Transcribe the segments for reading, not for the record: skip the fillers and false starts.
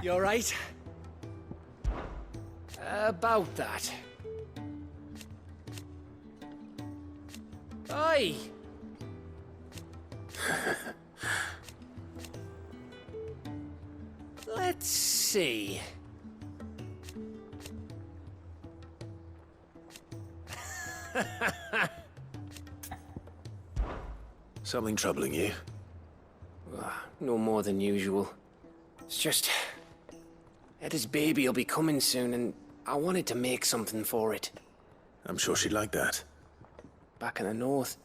You alright? About that. Aye. Let's see. Something troubling you? No more than usual. It's just... Etta's baby will be coming soon, and I wanted to make something for it. I'm sure she'd like that. Back in the north,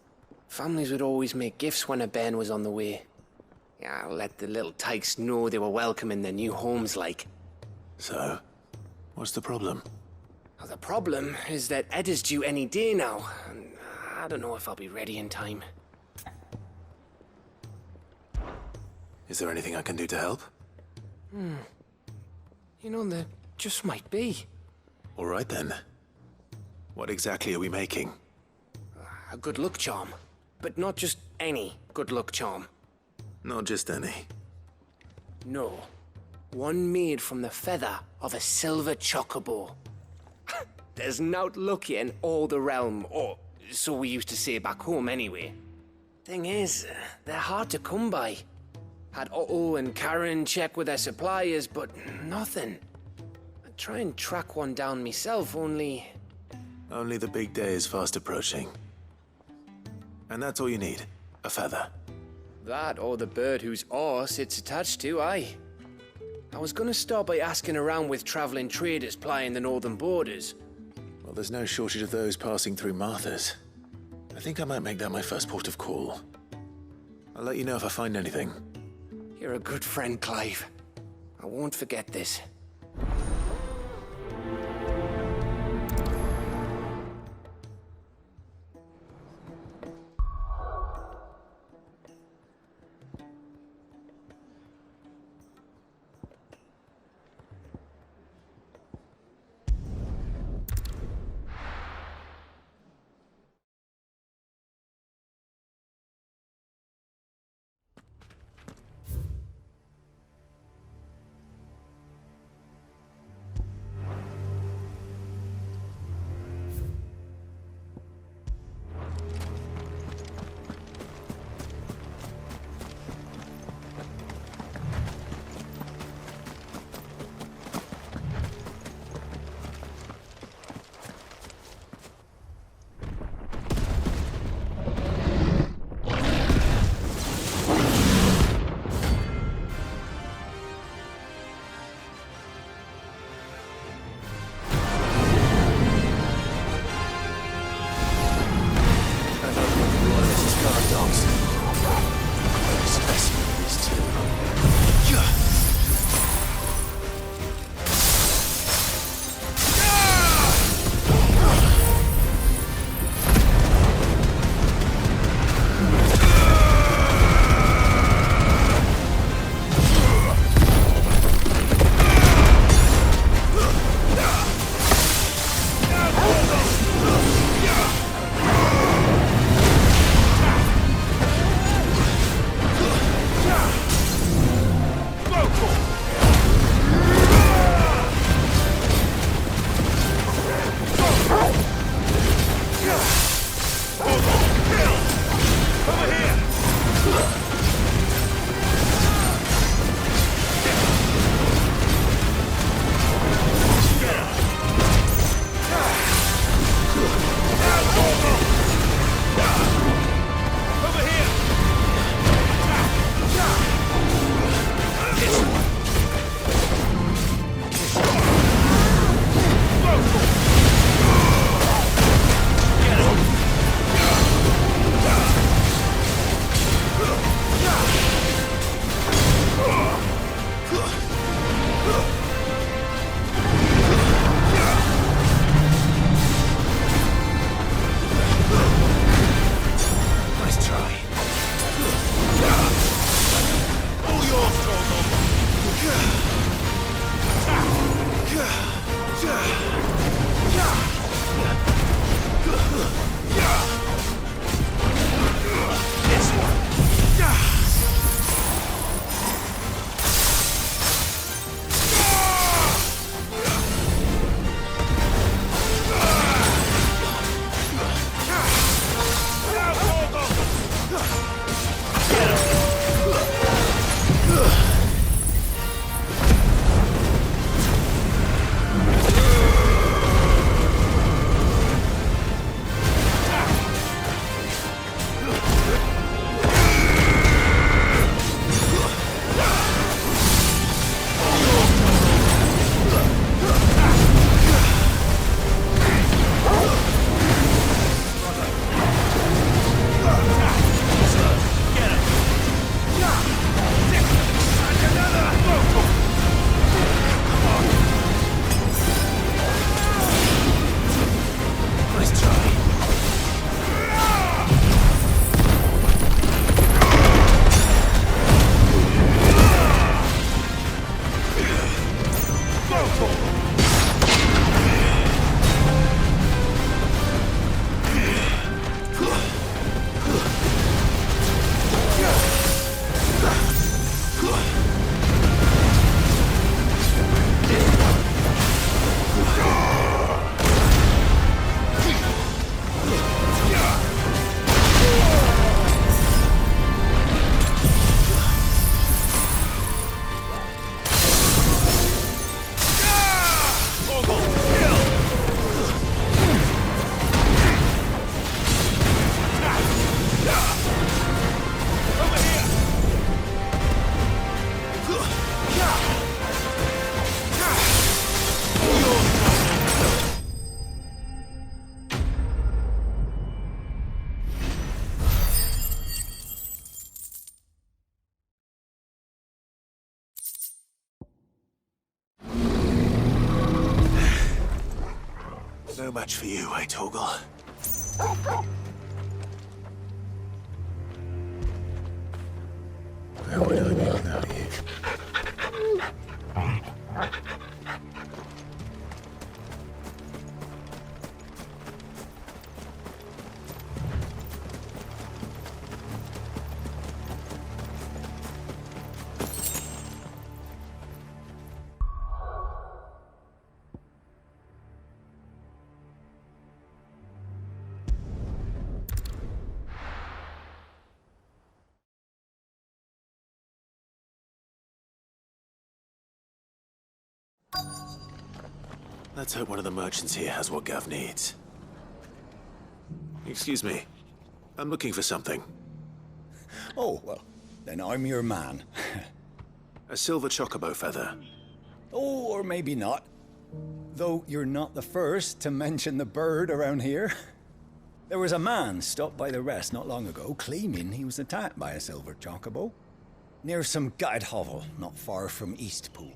families would always make gifts when a bairn was on the way. Yeah, let the little tykes know they were welcome in their new homes, like. So, what's the problem? Well, the problem is that Etta's due any day now, and I don't know if I'll be ready in time. Is there anything I can do to help? You know, there just might be. All right then. What exactly are we making? A good luck charm. But not just any good luck charm. Not just any. No. One made from the feather of a silver chocobo. There's naught luckier in all the realm, or so we used to say back home anyway. Thing is, they're hard to come by. Had Otto and Karen check with their suppliers, but nothing. I'd try and track one down myself, only... Only the big day is fast approaching. And that's all you need, a feather. That or the bird whose horse it's attached to, aye. I was gonna start by asking around with traveling traders plying the northern borders. Well, there's no shortage of those passing through Martha's. I think I might make that my first port of call. I'll let you know if I find anything. You're a good friend, Clive. I won't forget this. No match for you, eh, Torgal? Where would I be without you? Let's hope one of the merchants here has what Gav needs. Excuse me. I'm looking for something. Oh, well, then I'm your man. A silver chocobo feather. Oh, or maybe not. Though you're not the first to mention the bird around here. There was a man stopped by the rest not long ago, claiming he was attacked by a silver chocobo. Near some gutted hovel, not far from Eastpool.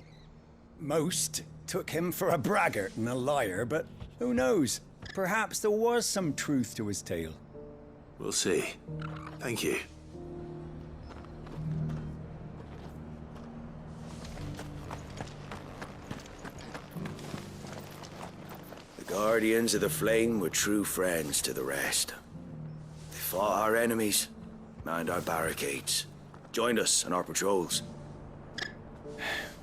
Most took him for a braggart and a liar, but who knows? Perhaps there was some truth to his tale. We'll see. Thank you. The Guardians of the Flame were true friends to the rest. They fought our enemies, manned our barricades, joined us on our patrols.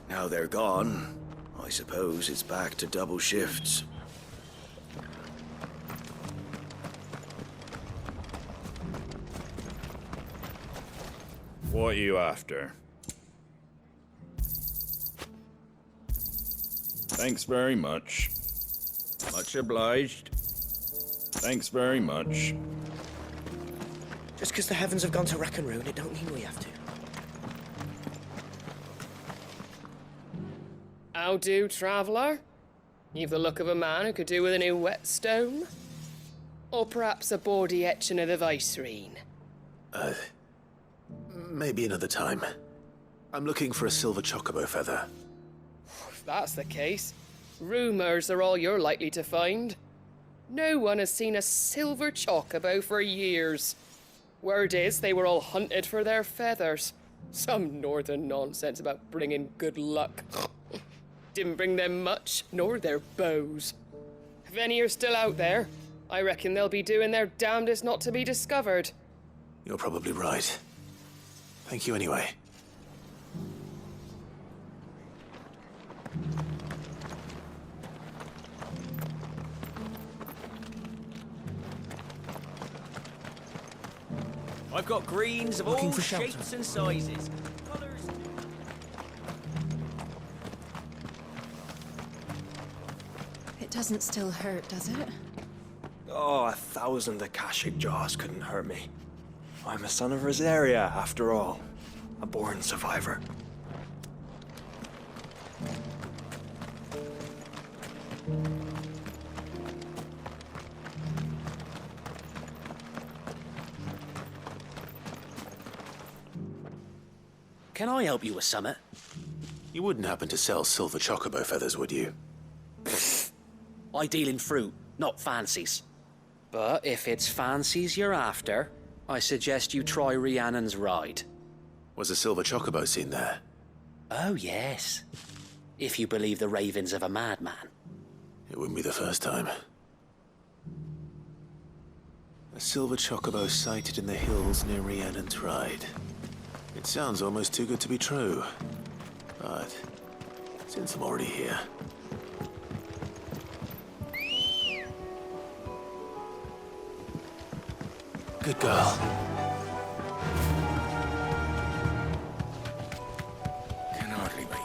Now they're gone, I suppose it's back to double shifts. What are you after? Thanks very much. Much obliged. Thanks very much. Just because the heavens have gone to wreck and ruin, it don't mean we have to. How do, traveller? You've the look of a man who could do with a new whetstone. Or perhaps a bawdy etching of the Vicerine. Maybe another time. I'm looking for a silver chocobo feather. If that's the case, rumours are all you're likely to find. No one has seen a silver chocobo for years. Word is they were all hunted for their feathers. Some northern nonsense about bringing good luck. Didn't bring them much, nor their bows. If any are still out there, I reckon they'll be doing their damnedest not to be discovered. You're probably right. Thank you anyway. I've got greens of Looking all for shelter. shapes and sizes. Colours. It doesn't still hurt, does it? Oh, 1,000 Akashic jaws couldn't hurt me. I'm a son of Rosaria, after all. A born survivor. Can I help you with something? You wouldn't happen to sell silver chocobo feathers, would you? I deal in fruit, not fancies. But if it's fancies you're after, I suggest you try Rhiannon's ride. Was a silver chocobo seen there? Oh, yes. If you believe the ravings of a madman. It wouldn't be the first time. A silver chocobo sighted in the hills near Rhiannon's Ride. It sounds almost too good to be true. But since I'm already here... Good girl. Can hardly wait.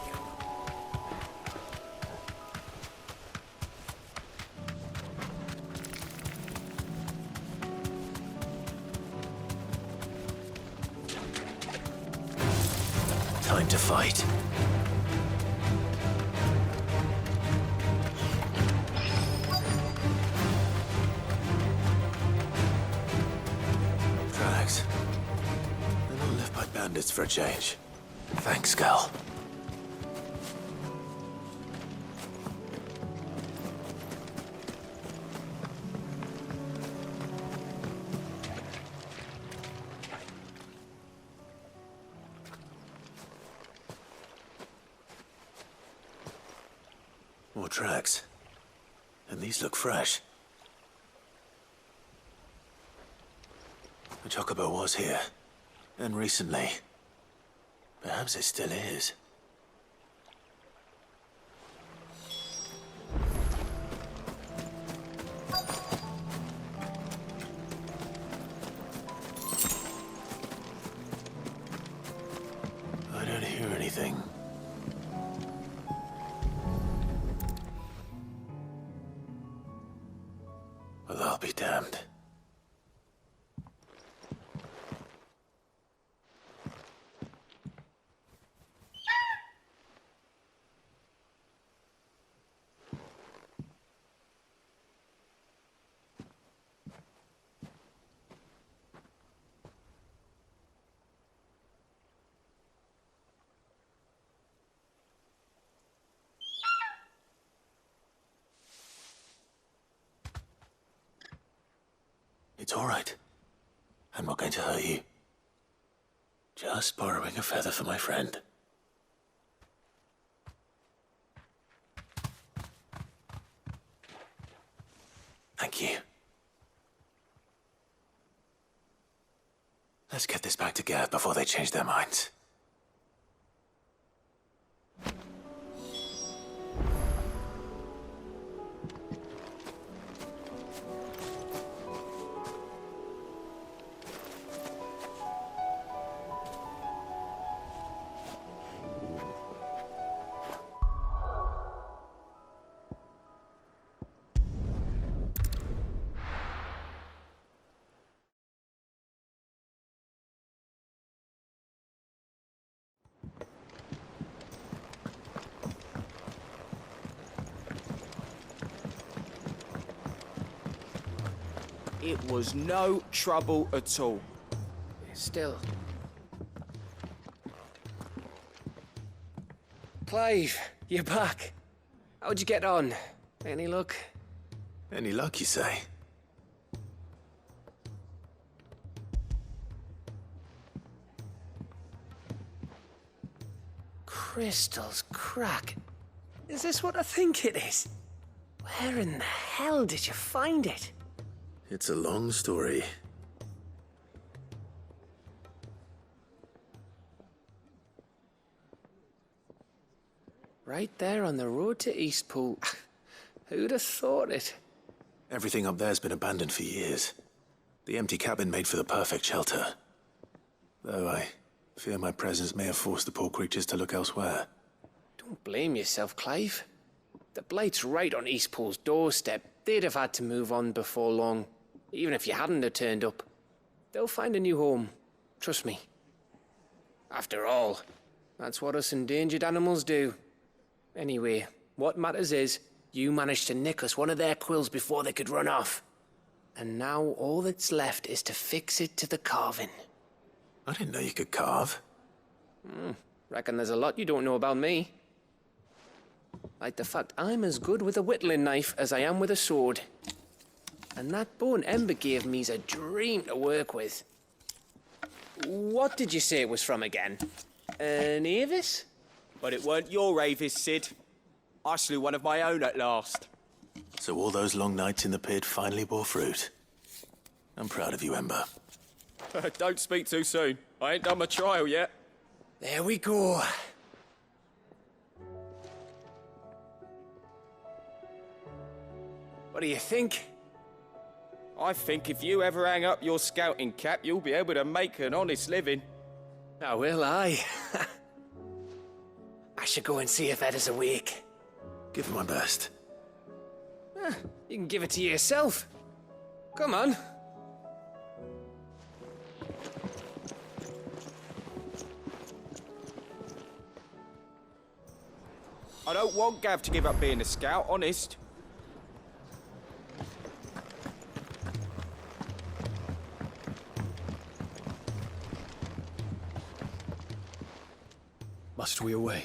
Time to fight. Drags. They're not left by bandits for a change. Thanks, Gal. More tracks. And these look fresh. The chocobo was here. And recently. Perhaps it still is. I don't hear anything. Well, I'll be damned. It's all right. I'm not going to hurt you. Just borrowing a feather for my friend. Thank you. Let's get this back to Gav before they change their minds. It was no trouble at all. Still. Clive, you're back. How'd you get on? Any luck? Any luck, you say? Crystal's crack. Is this what I think it is? Where in the hell did you find it? It's a long story. Right there on the road to Eastpool. Who'd have thought it? Everything up there's been abandoned for years. The empty cabin made for the perfect shelter. Though I fear my presence may have forced the poor creatures to look elsewhere. Don't blame yourself, Clive. The Blight's right on Eastpool's doorstep. They'd have had to move on before long. Even if you hadn't have turned up. They'll find a new home. Trust me. After all, that's what us endangered animals do. Anyway, what matters is, you managed to nick us one of their quills before they could run off. And now all that's left is to fix it to the carving. I didn't know you could carve. Reckon there's a lot you don't know about me. Like the fact I'm as good with a whittling knife as I am with a sword. And that bone Ember gave me's a dream to work with. What did you say it was from again? An Avis? But it weren't your Avis, Sid. I slew one of my own at last. So all those long nights in the pit finally bore fruit. I'm proud of you, Ember. Don't speak too soon. I ain't done my trial yet. There we go. What do you think? I think if you ever hang up your scouting cap, you'll be able to make an honest living. Now will I? I should go and see if Ed is awake. Give it my best. You can give it to yourself. Come on. I don't want Gav to give up being a scout, honest. Must we away?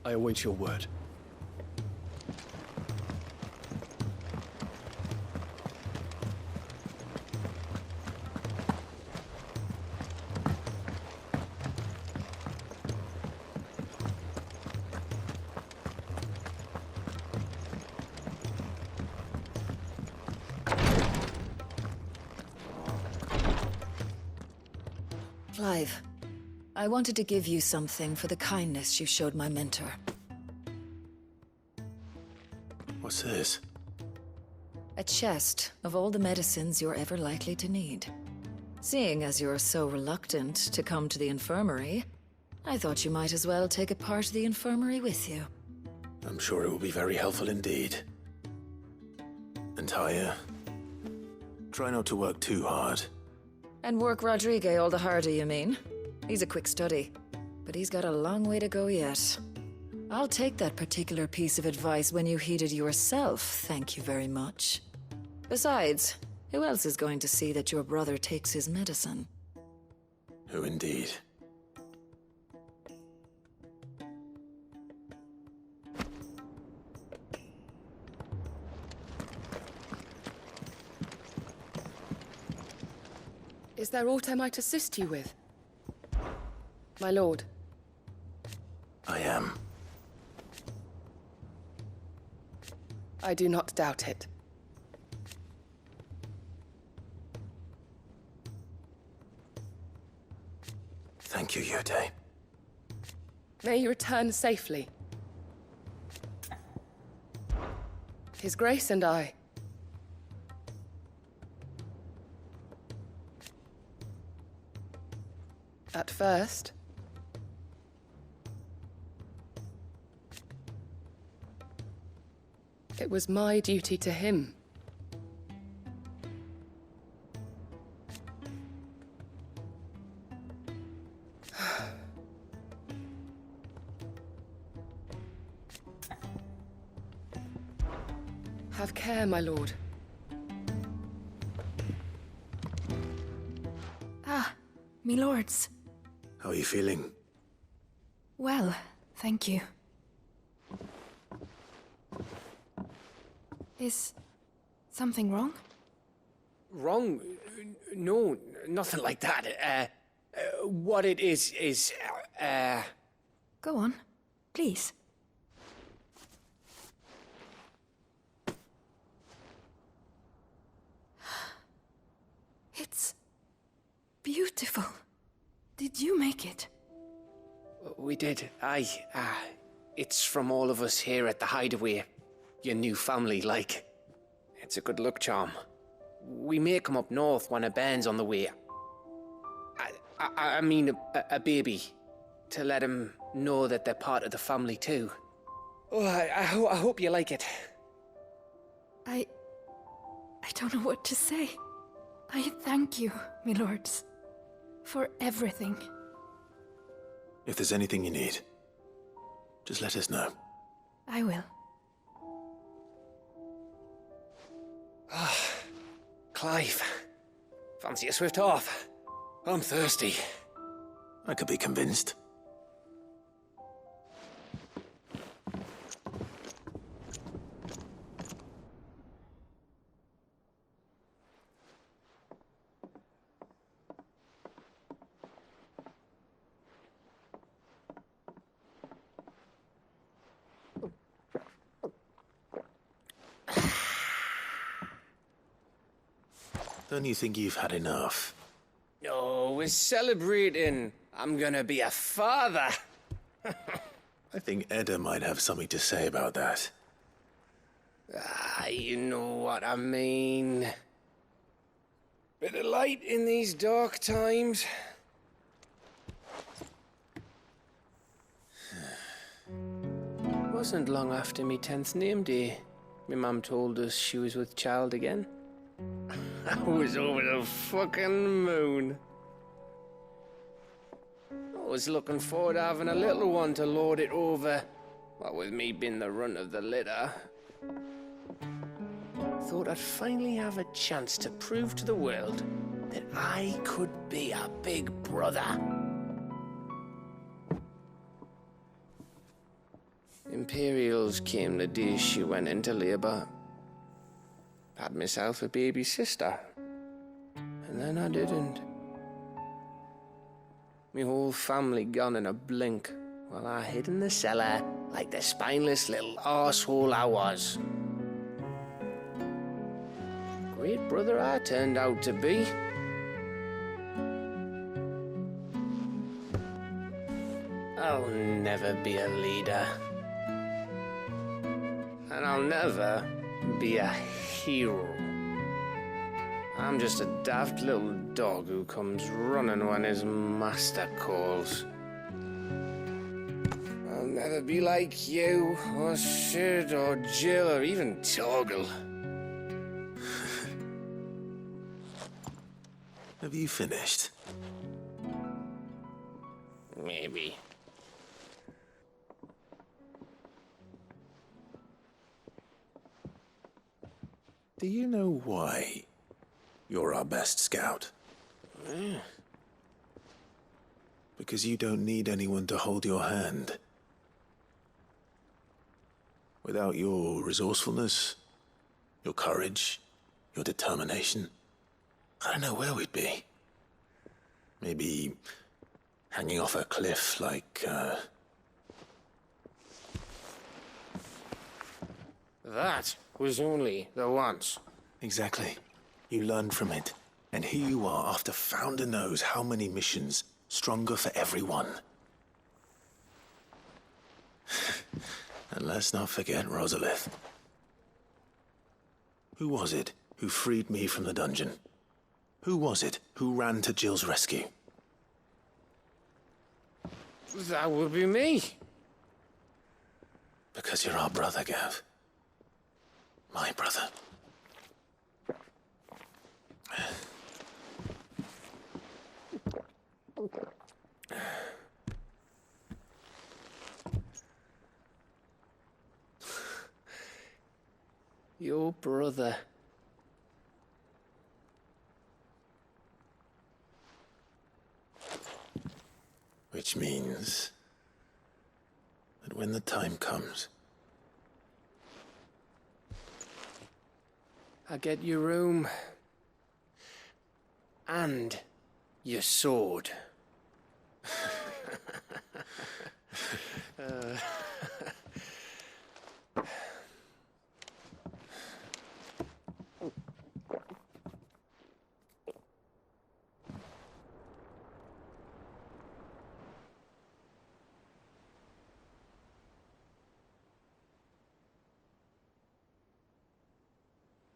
I await your word. Clive, I wanted to give you something for the kindness you showed my mentor. What's this? A chest of all the medicines you're ever likely to need. Seeing as you're so reluctant to come to the infirmary, I thought you might as well take a part of the infirmary with you. I'm sure it will be very helpful indeed. And Taya, try not to work too hard. And work Rodrigue all the harder, you mean? He's a quick study, but he's got a long way to go yet. I'll take that particular piece of advice when you heed it yourself, thank you very much. Besides, who else is going to see that your brother takes his medicine? Who indeed? Is there aught I might assist you with? My lord. I am. I do not doubt it. Thank you, Yute. May you return safely. His Grace and I. At first, it was my duty to him. Have care, my lord. Ah, me lords. How are you feeling? Well, thank you. Is something wrong? Wrong? No, nothing like that. What it is, Go on, please. It's beautiful. Did you make it? We did. Aye. It's from all of us here at the Hideaway. Your new family, like. It's a good luck charm. We may come up north when a band's on the way. I mean a baby. To let him know that they're part of the family too. Oh, I hope you like it. I don't know what to say. I thank you, me lords, for everything. If there's anything you need, just let us know. I will. Clive, fancy a swift off? I'm thirsty. I could be convinced. Don't you think you've had enough? No, we're celebrating. I'm gonna be a father. I think Edda might have something to say about that. You know what I mean. Bit of light in these dark times. Wasn't long after me 10th name day. My mum told us she was with child again. I was over the fucking moon. I was looking forward to having a little one to lord it over. What with me being the runt of the litter. Thought I'd finally have a chance to prove to the world that I could be a big brother. Imperials came the day she went into labour. Had myself a baby sister. And then I didn't. My whole family gone in a blink, while I hid in the cellar like the spineless little arsehole I was. Great brother I turned out to be. I'll never be a leader. And I'll never be a hero. I'm just a daft little dog who comes running when his master calls. I'll never be like you, or Sid, or Jill, or even Torgal. Have you finished? Maybe. Do you know why you're our best scout? Because you don't need anyone to hold your hand. Without your resourcefulness, your courage, your determination, I don't know where we'd be. Maybe hanging off a cliff like, That was only the once. Exactly. You learned from it. And here you are after Founder knows how many missions, stronger for everyone. And let's not forget Rosalith. Who was it who freed me from the dungeon? Who was it who ran to Jill's rescue? That would be me. Because you're our brother, Gav. My brother. Your brother. Which means that when the time comes, I get your room. And your sword.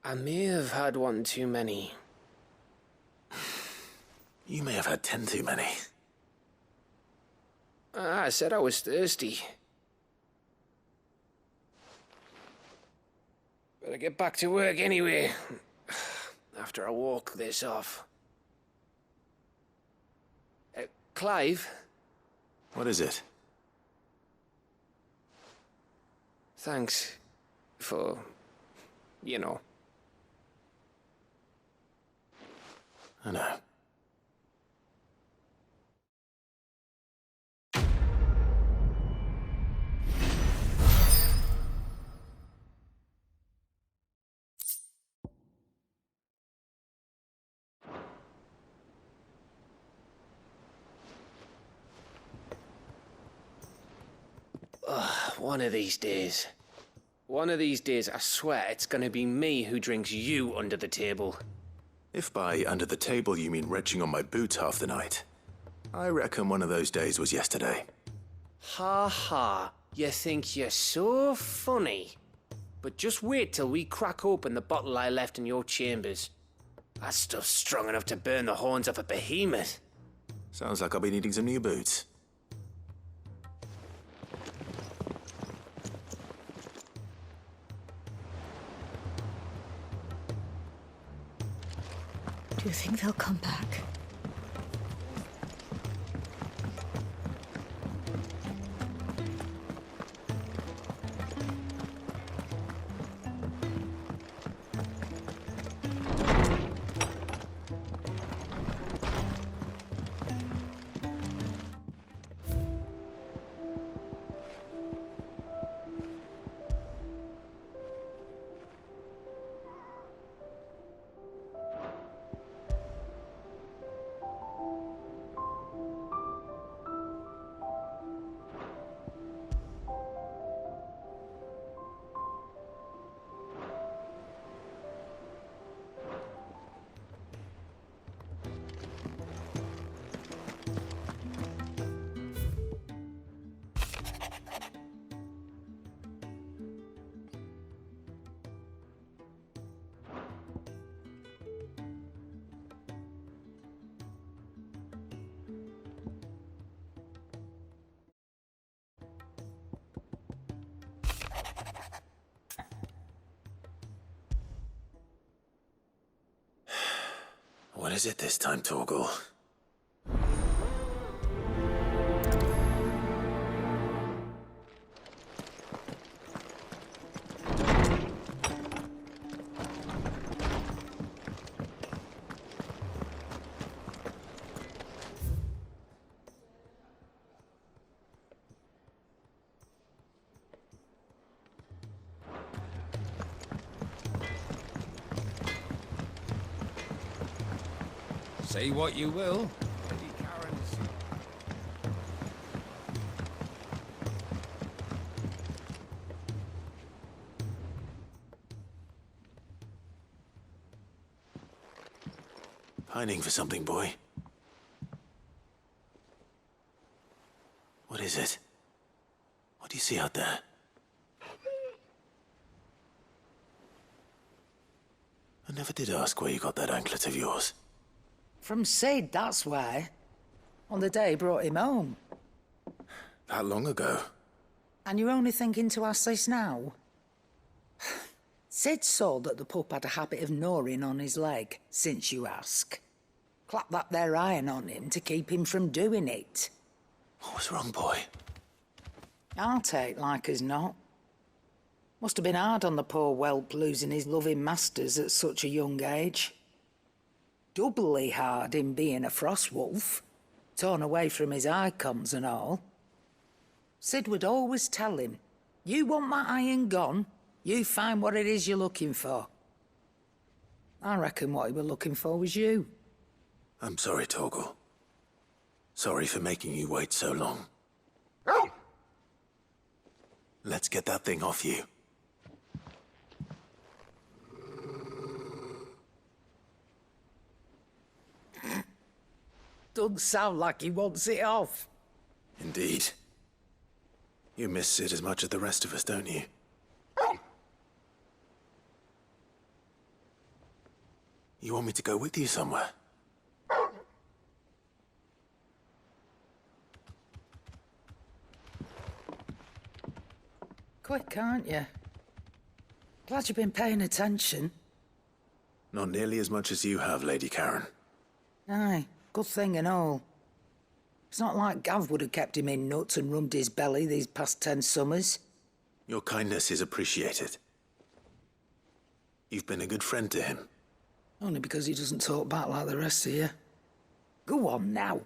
I may have had one too many. you may have had 10 too many. I said I was thirsty. Better get back to work anyway. After I walk this off. Clive? What is it? Thanks for, you know. I know. One of these days. One of these days, I swear it's gonna be me who drinks you under the table. If by under the table you mean retching on my boots half the night, I reckon one of those days was yesterday. Ha ha, you think you're so funny. But just wait till we crack open the bottle I left in your chambers. That stuff's strong enough to burn the horns off a behemoth. Sounds like I'll be needing some new boots. Do you think they'll come back? What is it this time, Torgal? Say what you will. Lady Karen's... Pining for something, boy. What is it? What do you see out there? I never did ask where you got that anklet of yours. From Sid, that's why. On the day he brought him home. That long ago? And you're only thinking to ask this now? Sid saw that the pup had a habit of gnawing on his leg, since you ask. Clap that there iron on him to keep him from doing it. What was wrong, boy? I'll take like as not. Must have been hard on the poor whelp losing his loving masters at such a young age. Doubly hard in being a frost wolf, torn away from his icons and all. Sid would always tell him, you want that iron gone, you find what it is you're looking for. I reckon what he were looking for was you. I'm sorry, Torgal. Sorry for making you wait so long. Let's get that thing off you. Doesn't sound like he wants it off. Indeed. You miss Sid as much as the rest of us, don't you? You want me to go with you somewhere? Quick, aren't you? Glad you've been paying attention. Not nearly as much as you have, Lady Karen. Aye, good thing and all. It's not like Gav would have kept him in nuts and rubbed his belly these past 10 summers. Your kindness is appreciated. You've been a good friend to him. Only because he doesn't talk back like the rest of you. Go on now.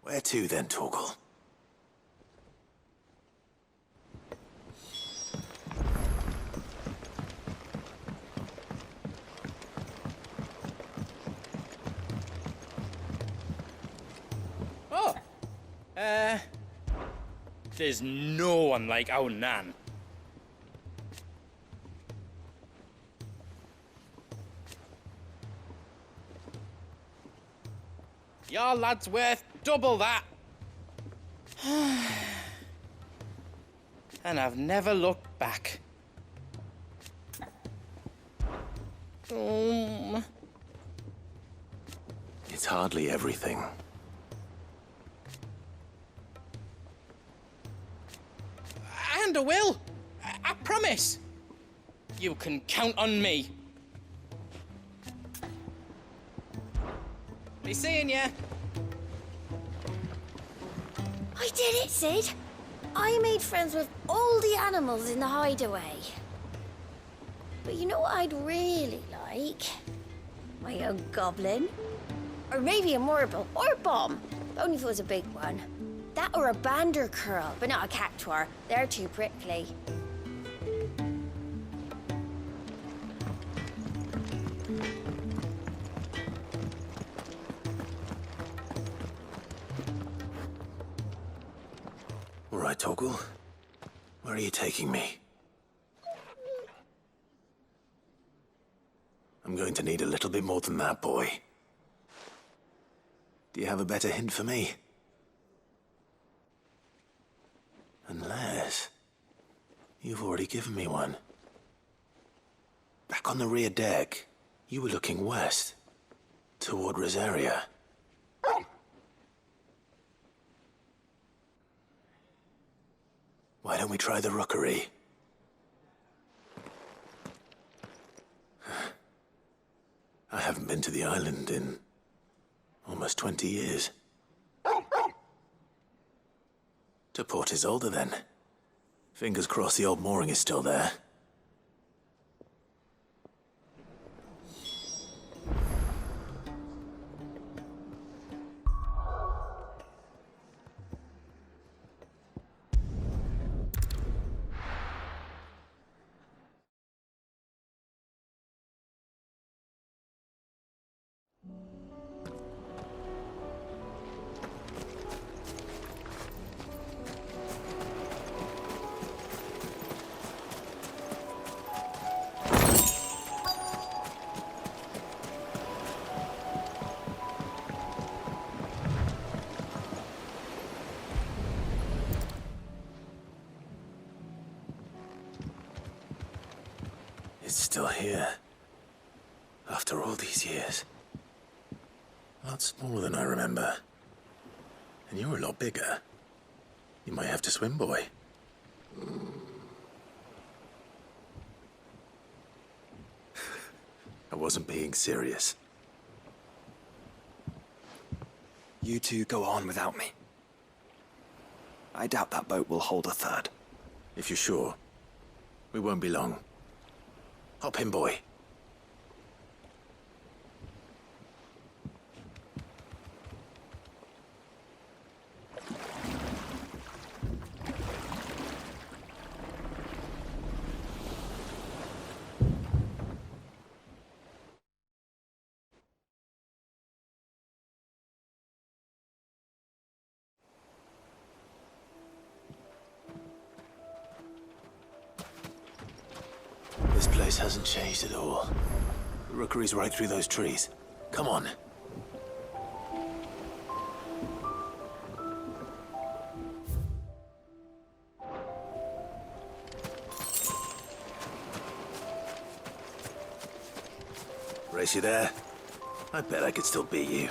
Where to then, Torgal? Oh! There's no one like our Nan. Your lad's worth double that. And I've never looked back. It's hardly everything. And I will. I promise. You can count on me. Be seeing ya. I did it, Sid. I made friends with all the animals in the hideaway. But you know what I'd really like? My own goblin. Or maybe a marble or a bomb. Only if it was a big one. That or a bander curl, but not a cactuar. They're too prickly. All right, Torgal. Where are you taking me? I'm going to need a little bit more than that, boy. Do you have a better hint for me? Unless... you've already given me one. Back on the rear deck, you were looking west, toward Rosaria. Why don't we try the rookery? haven't been to the island in almost 20 years. To Port Isolde, then. Fingers crossed the old mooring is still there. It's still here. After all these years. A lot smaller than I remember. And you're a lot bigger. You might have to swim, boy. I wasn't being serious. You two go on without me. I doubt that boat will hold a third. If you're sure, we won't be long. Hop in, boy. This place hasn't changed at all. The rookery's right through those trees. Come on. Race you there? I bet I could still beat you.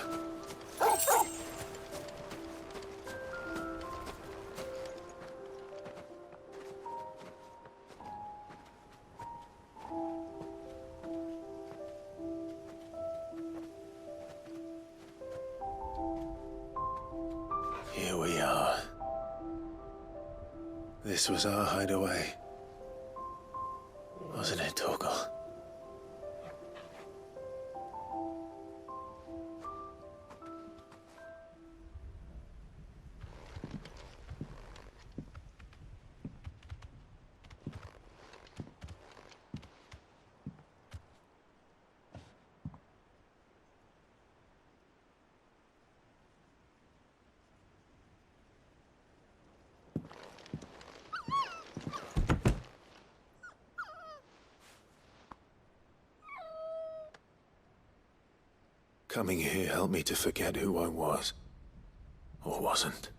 Here we are. This was our hideaway. Wasn't it, Torgal? Coming here helped me to forget who I was. Or wasn't.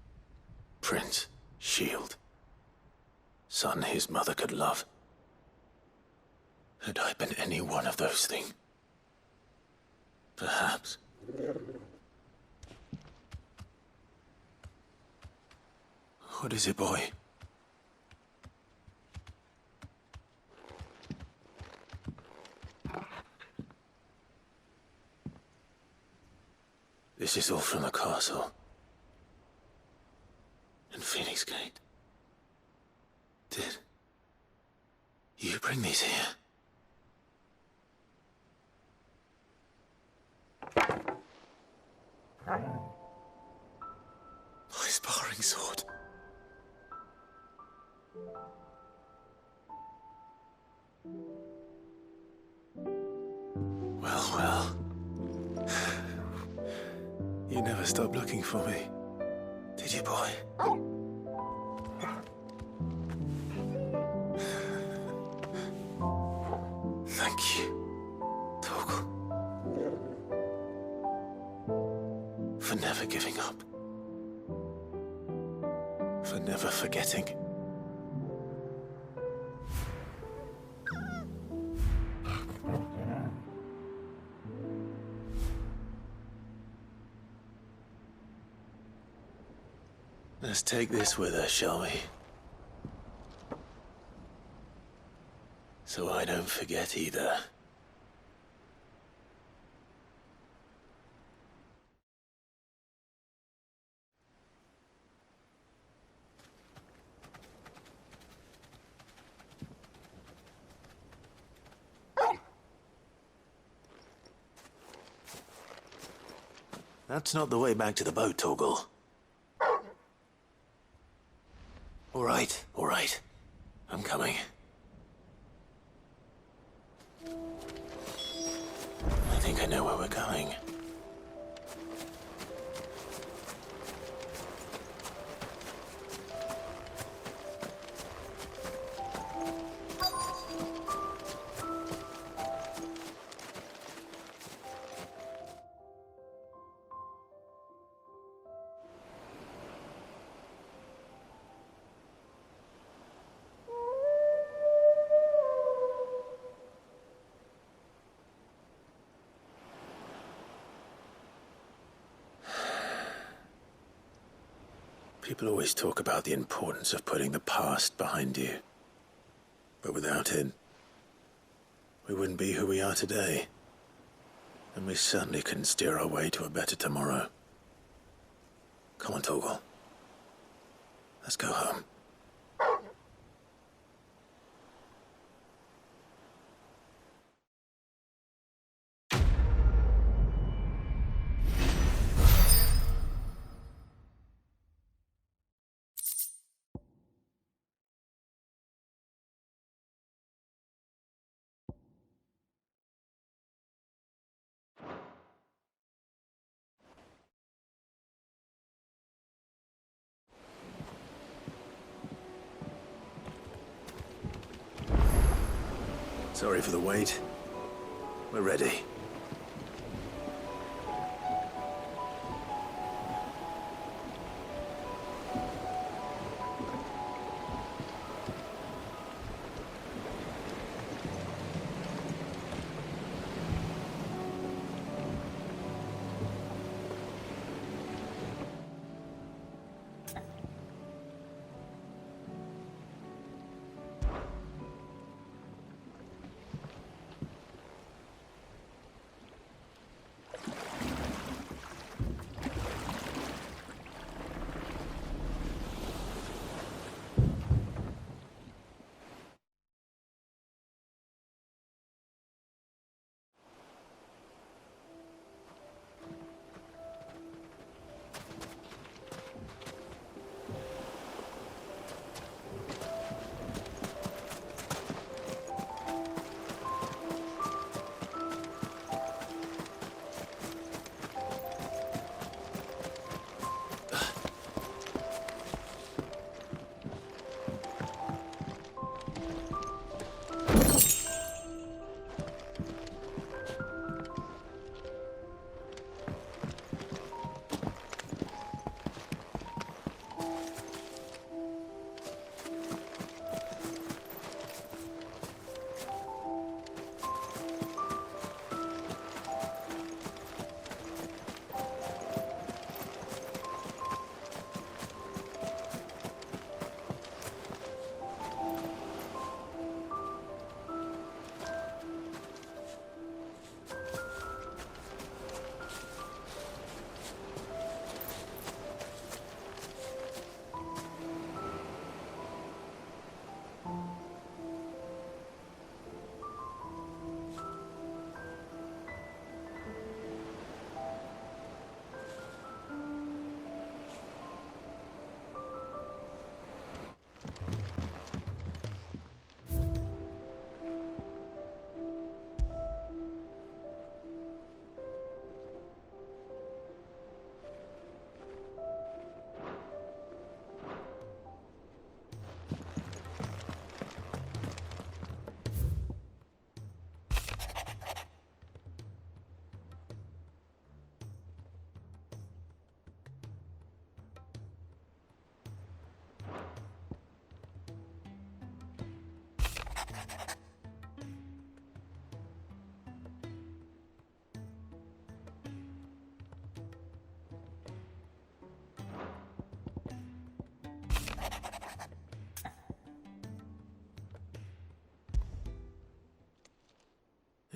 Prince, shield. Son his mother could love. Had I been any one of those things? Perhaps. What is it, boy? This is all from the castle. And Phoenix Gate. Did you bring these here? My sparring sword. Well, well. You never stopped looking for me, did you, boy? Thank you, Torgal. For never giving up. For never forgetting. Let's take this with us, shall we? So I don't forget either. That's not the way back to the boat, Torgal. All right. I'm coming. I think I know where we're going. People always talk about the importance of putting the past behind you. But without it, we wouldn't be who we are today. And we certainly couldn't steer our way to a better tomorrow. Come on, Torgal. Let's go home. Sorry for the wait. We're ready.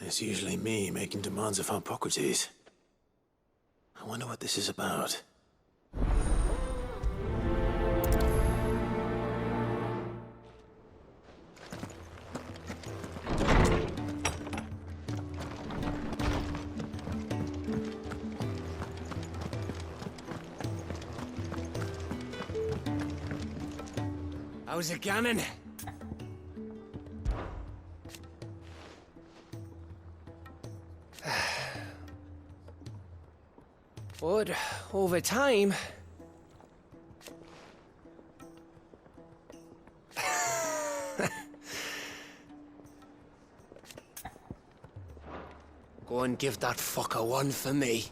It's usually me making demands of Hippocrates. I wonder what this is about. How's it going? But over time... Go and give that fucker one for me.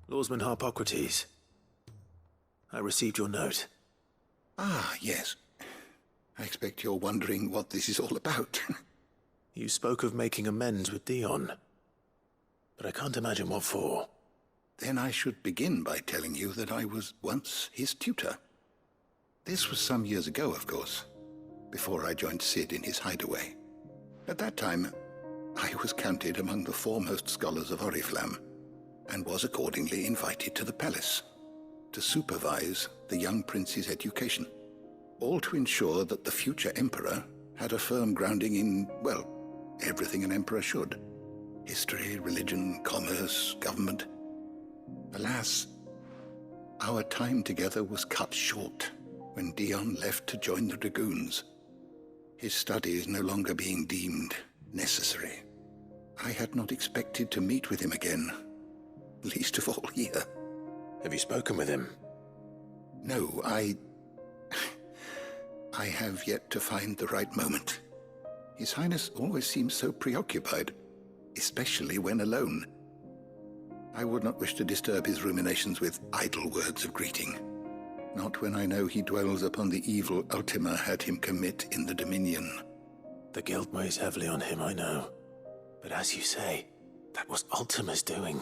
Lawsman Harpocrates, I received your note. Ah, yes. I expect you're wondering what this is all about. You spoke of making amends with Dion, but I can't imagine what for. Then I should begin by telling you that I was once his tutor. This was some years ago, of course, before I joined Cid in his hideaway. At that time, I was counted among the foremost scholars of Oriflamme, and was accordingly invited to the palace to supervise the young prince's education, all to ensure that the future emperor had a firm grounding in, well, everything an emperor should. History, religion, commerce, government. Alas, our time together was cut short when Dion left to join the dragoons, his studies no longer being deemed necessary. I had not expected to meet with him again, least of all here. Have you spoken with him? No, I have yet to find the right moment. His Highness always seems so preoccupied, especially when alone. I would not wish to disturb his ruminations with idle words of greeting. Not when I know he dwells upon the evil Ultima had him commit in the Dominion. The guilt weighs heavily on him, I know. But as you say, that was Ultima's doing.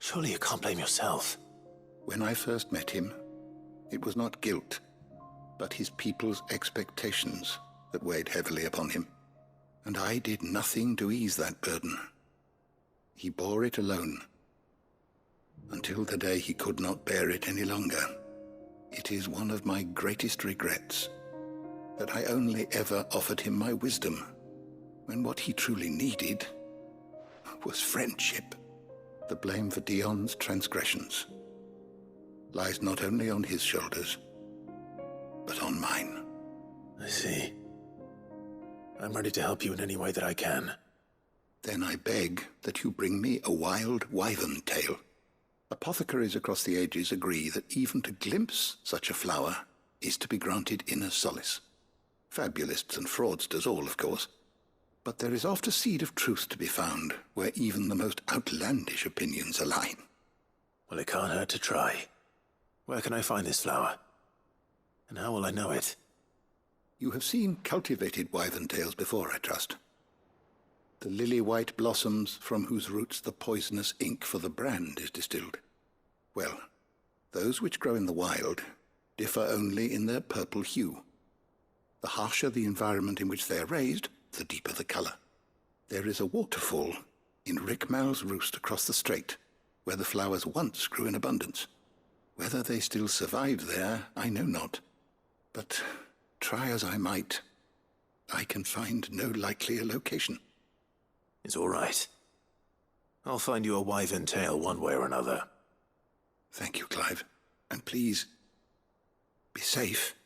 Surely you can't blame yourself. When I first met him, it was not guilt, but his people's expectations that weighed heavily upon him. And I did nothing to ease that burden. He bore it alone, until the day he could not bear it any longer. It is one of my greatest regrets that I only ever offered him my wisdom, when what he truly needed was friendship. The blame for Dion's transgressions lies not only on his shoulders, but on mine. I see. I'm ready to help you in any way that I can. Then I beg that you bring me a wild wyvern tail. Apothecaries across the ages agree that even to glimpse such a flower is to be granted inner solace. Fabulists and fraudsters all, of course. But there is oft a seed of truth to be found where even the most outlandish opinions align. Well, it can't hurt to try. Where can I find this flower? And how will I know it? You have seen cultivated wyvern tails before, I trust. The lily-white blossoms from whose roots the poisonous ink for the brand is distilled. Well, those which grow in the wild differ only in their purple hue. The harsher the environment in which they are raised, the deeper the color. There is a waterfall in Rickmal's roost across the strait, where the flowers once grew in abundance. Whether they still survive there, I know not. But try as I might, I can find no likelier location. It's all right. I'll find you a wyvern tail one way or another. Thank you, Clive. And please, be safe.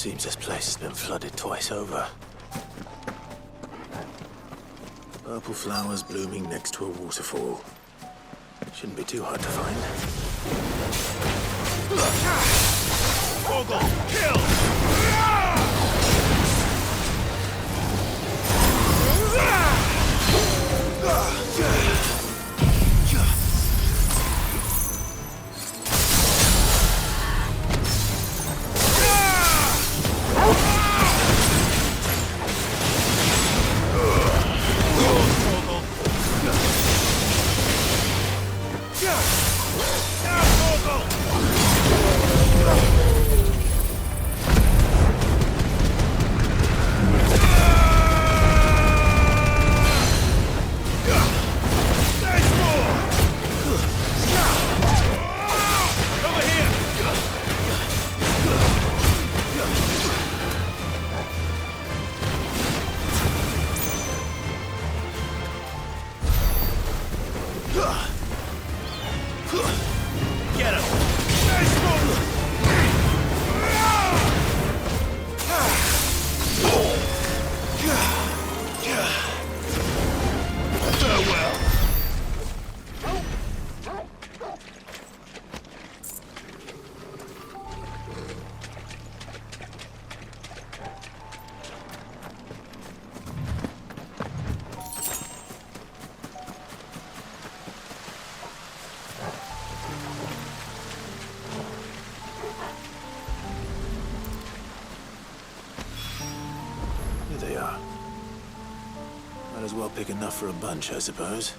Seems this place has been flooded twice over. Purple flowers blooming next to a waterfall. Shouldn't be too hard to find. TORGAL, kill! Get him! Farewell! Here they are. Might as well pick enough for a bunch, I suppose.